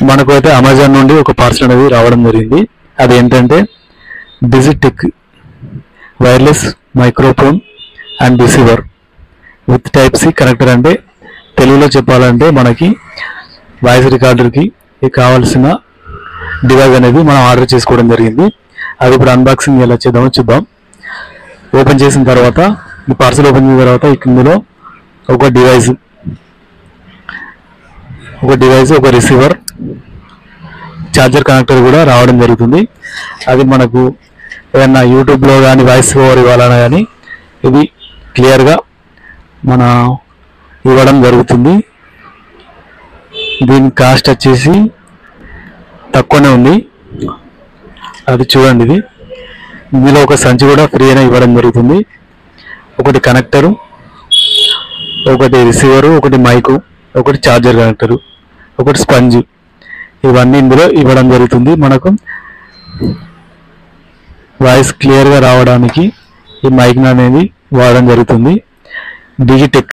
మనకు అయితే అమెజాన్ నుండి ఒక పార్సల్ అనేది రావడం జరిగింది. అది ఏంటంటే Digitek wireless microphone and receiver with type C connector. అంటే తెలుగులో చెప్పాలంటే మనకి వాయిస్ రికార్డర్కి కావాల్సిన డివైస్ అనేది మనం ఆర్డర్ చేసుకోవడం జరిగింది. అది ఇప్పుడు అన్బాక్సింగ్ ఎలా చేద్దామో చూద్దాం. ఓపెన్ చేసిన తర్వాత ఈ పార్సల్ ఓపెన్ చేసిన తర్వాత ఇందులో ఒక డివైస్, ఒక రిసీవర్, ఛార్జర్ కనెక్టర్ కూడా రావడం జరుగుతుంది. అది మనకు ఏదన్నా యూట్యూబ్లో కానీ వాయిస్ ఓవర్ ఇవ్వాలన్నా కానీ ఇది క్లియర్గా మన ఇవ్వడం జరుగుతుంది. దీని కాస్ట్ వచ్చేసి తక్కువనే ఉంది. అది చూడండి. ఇందులో ఒక సంచి కూడా ఫ్రీ అయినా ఇవ్వడం జరుగుతుంది. ఒకటి కనెక్టరు, ఒకటి రిసీవరు, ఒకటి మైకు, ఒకటి ఛార్జర్ కనెక్టరు, ఒకటి స్పంజ్, ఇవన్నీ ఇందులో ఇవ్వడం జరుగుతుంది. మనకు వాయిస్ క్లియర్గా రావడానికి ఈ మైక్ అనేది వాడడం జరుగుతుంది. డిజిటెక్